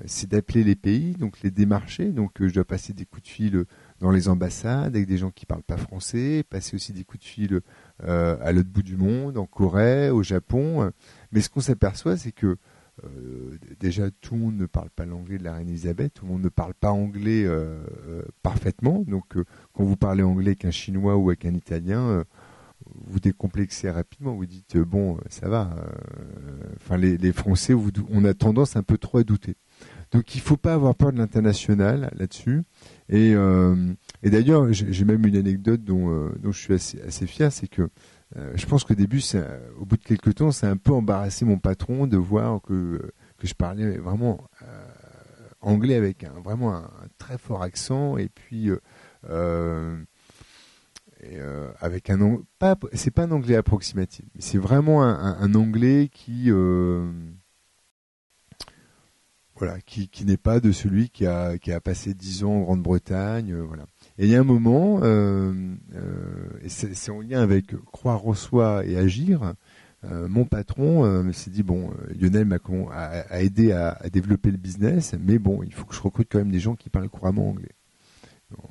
c'est d'appeler les pays, donc les démarcher. Donc je dois passer des coups de fil dans les ambassades avec des gens qui ne parlent pas français, passer aussi des coups de fil à l'autre bout du monde, en Corée, au Japon. Mais ce qu'on s'aperçoit, c'est que déjà tout le monde ne parle pas l'anglais de la reine Elisabeth, tout le monde ne parle pas anglais parfaitement. Donc quand vous parlez anglais avec un Chinois ou avec un Italien, vous décomplexez rapidement, vous dites bon, ça va. Enfin, les Français, on a tendance un peu trop à douter. Donc il ne faut pas avoir peur de l'international là-dessus. Et d'ailleurs, j'ai même une anecdote dont je suis assez fier, c'est que je pense qu'au début, au bout de quelques temps, ça a un peu embarrassé mon patron de voir que je parlais vraiment anglais avec vraiment un très fort accent, et puis avec c'est pas un anglais approximatif, mais c'est vraiment un anglais voilà, qui n'est pas de celui qui a passé 10 ans en Grande-Bretagne, voilà. Et il y a un moment, et c'est en lien avec Croire, Reçoit et Agir, mon patron s'est dit, bon, Lionel a aidé à développer le business, mais bon, il faut que je recrute quand même des gens qui parlent couramment anglais. Donc,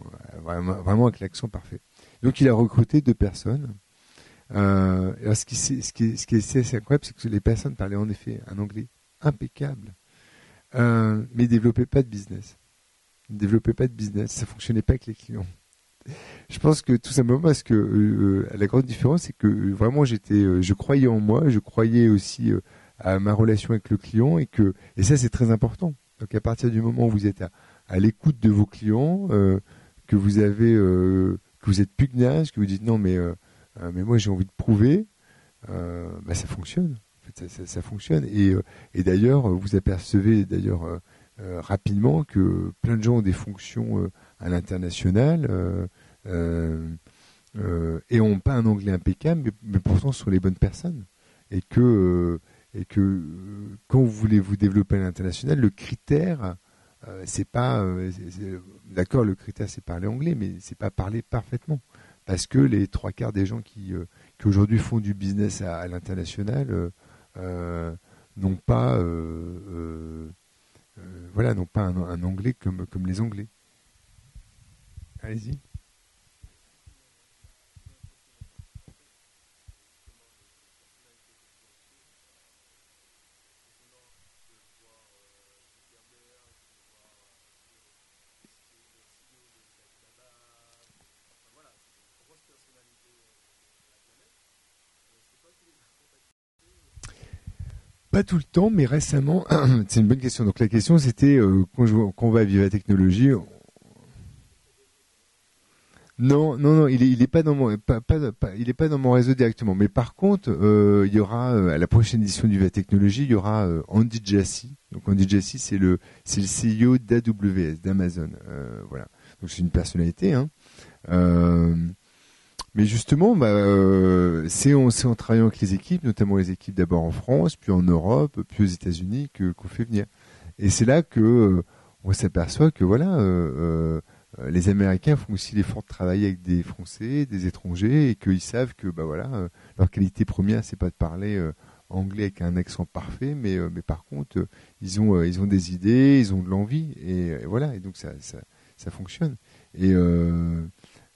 vraiment avec l'accent parfait. Donc il a recruté 2 personnes. Alors ce qui est assez incroyable, c'est que les personnes parlaient en effet un anglais impeccable. Mais ils développaient pas de business. Ils développaient pas de business. Ça fonctionnait pas avec les clients. Je pense que tout simplement parce que la grande différence, c'est que vraiment je croyais en moi, je croyais aussi à ma relation avec le client, et ça c'est très important. Donc à partir du moment où vous êtes à l'écoute de vos clients, que vous êtes pugnace, que vous dites non mais moi j'ai envie de prouver, bah, ça fonctionne. En fait, ça fonctionne. Et d'ailleurs, vous apercevez rapidement que plein de gens ont des fonctions à l'international et n'ont pas un anglais impeccable, mais pourtant sont les bonnes personnes. Et que quand vous voulez vous développer à l'international, le critère, c'est pas. D'accord, le critère, c'est parler anglais, mais c'est pas parler parfaitement. Parce que les 3 quarts des gens qui aujourd'hui font du business à l'international n'ont pas, voilà, n'ont pas un anglais comme les Anglais. Allez-y. Pas tout le temps, mais récemment, c'est une bonne question. Donc la question c'était quand on va à Viva Technologie. Non, non, non, il est pas dans il est pas dans mon réseau directement. Mais par contre, il y aura à la prochaine édition du Viva Technologie, il y aura Andy Jassy. Donc Andy Jassy, c'est le CEO d'AWS, d'Amazon. Voilà. Donc c'est une personnalité, hein. Euh, Mais justement, bah, c'est en travaillant avec les équipes, notamment les équipes d'abord en France, puis en Europe, puis aux États-Unis, qu'on fait venir. Et c'est là que on s'aperçoit que voilà, les Américains font aussi l'effort de travailler avec des Français, des étrangers, et qu'ils savent que bah voilà, leur qualité première, c'est pas de parler anglais avec un accent parfait, mais par contre, ils ont des idées, ils ont de l'envie, et voilà, et donc ça fonctionne. Et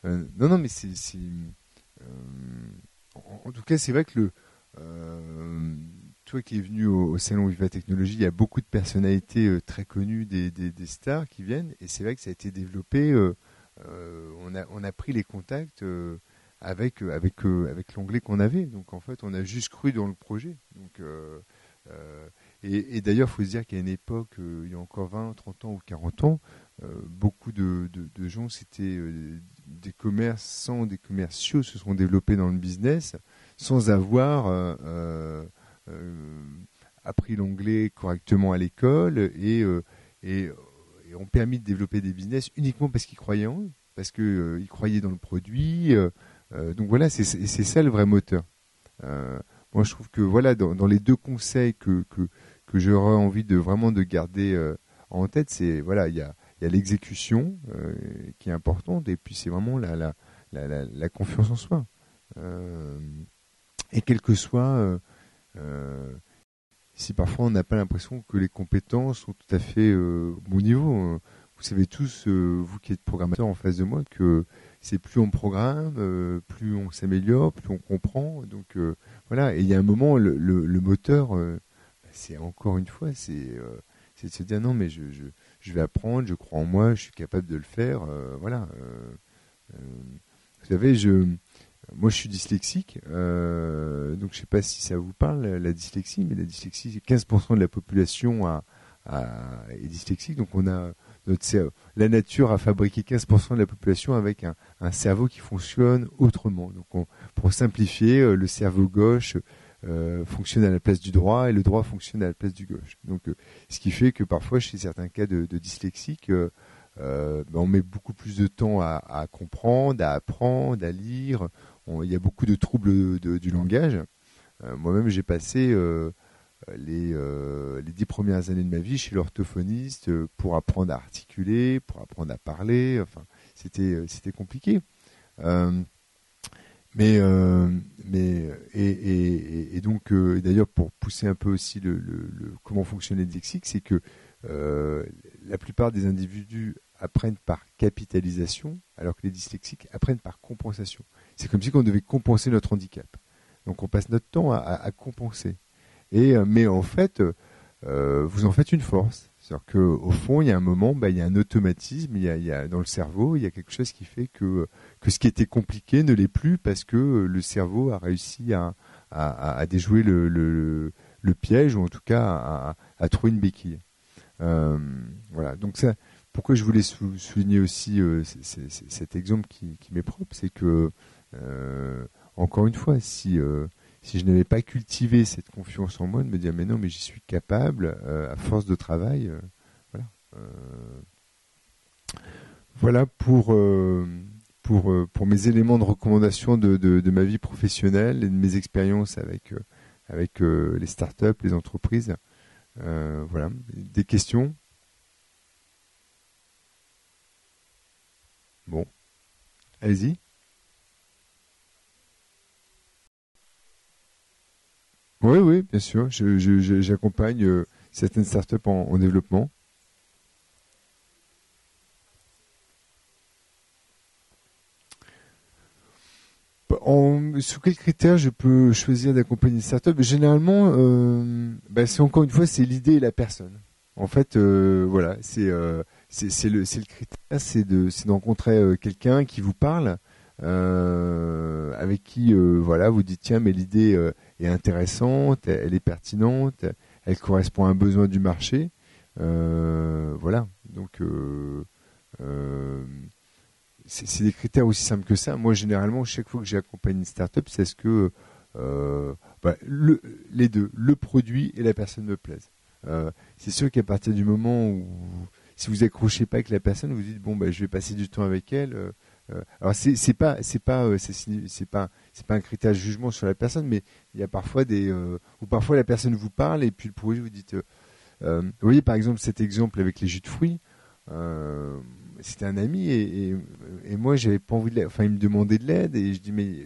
non, non, mais en tout cas, c'est vrai que toi qui es venu au salon Viva Technologie, il y a beaucoup de personnalités très connues, des stars qui viennent, et c'est vrai que ça a été développé. On a pris les contacts avec l'onglet qu'on avait. Donc en fait, on a juste cru dans le projet. Donc et d'ailleurs, il faut se dire qu'à une époque, il y a encore 20, 30 ans ou 40 ans, beaucoup de gens, c'était des commerciaux se sont développés dans le business sans avoir appris l'anglais correctement à l'école et, et ont permis de développer des business uniquement parce qu'ils croyaient en eux, parce qu'ils croyaient dans le produit. Donc voilà, c'est ça le vrai moteur. Moi, je trouve que voilà, dans les deux conseils que j'aurais envie de vraiment de garder en tête, c'est voilà, il y a l'exécution qui est importante, et puis c'est vraiment la confiance en soi. Euh, et quel que soit, si parfois on n'a pas l'impression que les compétences sont tout à fait au bon niveau. Vous savez tous, vous qui êtes programmateur en face de moi, que c'est plus on programme, plus on s'améliore, plus on comprend. Donc voilà, et il y a un moment, le moteur, c'est encore une fois, c'est de se dire non, mais je vais apprendre, je crois en moi, je suis capable de le faire. Voilà. Euh, vous savez, moi je suis dyslexique, donc je ne sais pas si ça vous parle, la dyslexie, mais la dyslexie, c'est 15% de la population est dyslexique, donc on a la nature a fabriqué 15% de la population avec un cerveau qui fonctionne autrement. Donc pour simplifier, le cerveau gauche fonctionne à la place du droit et le droit fonctionne à la place du gauche. Donc ce qui fait que parfois chez certains cas de dyslexique, on met beaucoup plus de temps à comprendre, à apprendre, à lire. Il y a beaucoup de troubles du langage. Moi-même, j'ai passé les 10 premières années de ma vie chez l'orthophoniste pour apprendre à articuler, pour apprendre à parler. Enfin, c'était compliqué. Euh, et donc, d'ailleurs, pour pousser un peu aussi comment fonctionne les dyslexiques, c'est que la plupart des individus apprennent par capitalisation, alors que les dyslexiques apprennent par compensation. C'est comme si on devait compenser notre handicap. Donc on passe notre temps à compenser. Mais en fait, vous en faites une force. C'est-à-dire qu'au fond, il y a un moment, il y a un automatisme, il y a dans le cerveau, il y a quelque chose qui fait que ce qui était compliqué ne l'est plus parce que le cerveau a réussi à déjouer le piège, ou en tout cas à trouver une béquille. Voilà. Donc ça, pourquoi je voulais souligner aussi cet exemple qui m'est propre, c'est que encore une fois, si je n'avais pas cultivé cette confiance en moi, de me dire mais non, mais j'y suis capable à force de travail, voilà. Voilà pour mes éléments de recommandation de ma vie professionnelle et de mes expériences avec les startups, les entreprises. Voilà. Des questions? Bon, allez-y. Oui, oui, bien sûr. J'accompagne certaines startups en développement. Sous quels critères je peux choisir d'accompagner une startup? Généralement, c'est encore une fois, c'est l'idée et la personne. En fait, voilà, c'est le critère, c'est de rencontrer quelqu'un qui vous parle, avec qui voilà, vous dites tiens, mais l'idée est intéressante, elle est pertinente, elle correspond à un besoin du marché. Voilà, donc euh, c'est des critères aussi simples que ça. Moi, généralement, chaque fois que j'accompagne une startup, c'est ce que les deux, le produit et la personne me plaisent. C'est sûr qu'à partir du moment où, si vous accrochez pas avec la personne, vous dites bon, je vais passer du temps avec elle. Alors c'est pas un critère de jugement sur la personne, mais il y a parfois où parfois la personne vous parle et puis le produit vous dites. Vous voyez par exemple cet exemple avec les jus de fruits. Euh, C'était un ami et moi j'avais pas envie de l'aide. Enfin, il me demandait de l'aide et je dis mais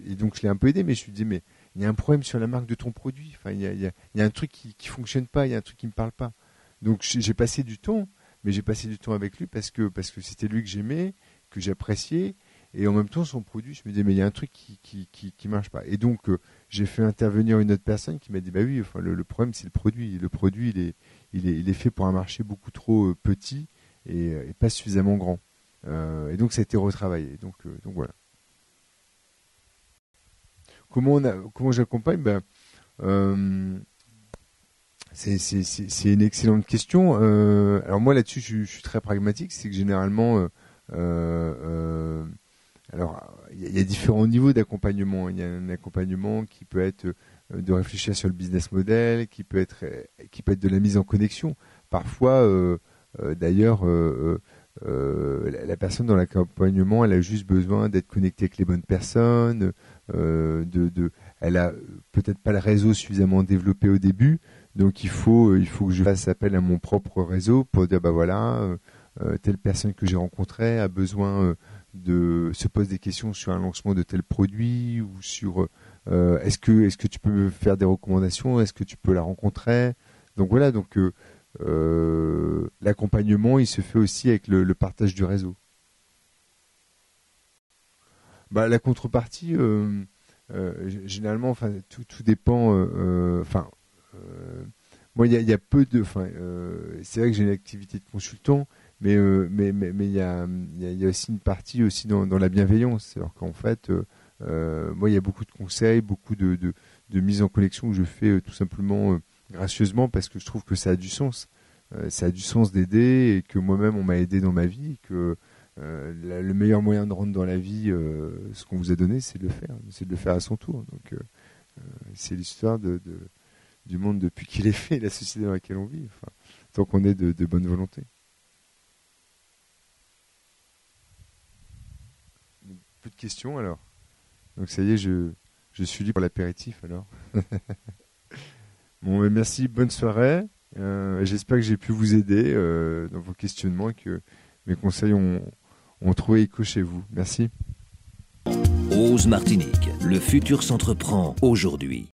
et donc je l'ai un peu aidé, mais je lui dis mais il y a un problème sur la marque de ton produit. Enfin, il y a un truc qui fonctionne pas, il y a un truc qui me parle pas. Donc j'ai passé du temps, mais j'ai passé du temps avec lui parce que c'était lui que j'aimais, que j'appréciais, et en même temps son produit, je me disais mais il y a un truc qui marche pas. Et donc j'ai fait intervenir une autre personne qui m'a dit bah oui, enfin le problème c'est le produit. Le produit il est fait pour un marché beaucoup trop petit et pas suffisamment grand. Et donc ça a été retravaillé. Donc voilà. comment j'accompagne? C'est une excellente question. Alors moi là-dessus, je suis très pragmatique. C'est que généralement, alors il y a différents niveaux d'accompagnement. Il y a un accompagnement qui peut être de réfléchir sur le business model, qui peut être de la mise en connexion. Parfois, d'ailleurs, la personne dans l'accompagnement, elle a juste besoin d'être connectée avec les bonnes personnes. Elle a peut-être pas le réseau suffisamment développé au début. Donc il faut que je fasse appel à mon propre réseau pour dire telle personne que j'ai rencontrée a besoin se pose des questions sur un lancement de tel produit ou sur est-ce que tu peux me faire des recommandations, est-ce que tu peux la rencontrer. Donc voilà, l'accompagnement il se fait aussi avec le partage du réseau. La contrepartie généralement, enfin tout dépend. Moi, il y a peu de. C'est vrai que j'ai une activité de consultant, mais il y a aussi une partie aussi dans la bienveillance. Alors qu'en fait, moi, il y a beaucoup de conseils, beaucoup de mise en connexion que je fais tout simplement gracieusement parce que je trouve que ça a du sens. Ça a du sens d'aider et que moi-même, on m'a aidé dans ma vie. Et que le meilleur moyen de rendre dans la vie ce qu'on vous a donné, c'est de le faire. C'est de le faire à son tour. Donc, c'est l'histoire du monde depuis qu'il est fait, la société dans laquelle on vit, tant qu'on est de bonne volonté. Plus de questions alors. Donc ça y est, je suis libre pour l'apéritif alors. Bon, merci, bonne soirée. J'espère que j'ai pu vous aider dans vos questionnements et que mes conseils ont trouvé écho chez vous. Merci. Ose Martinique, le futur s'entreprend aujourd'hui.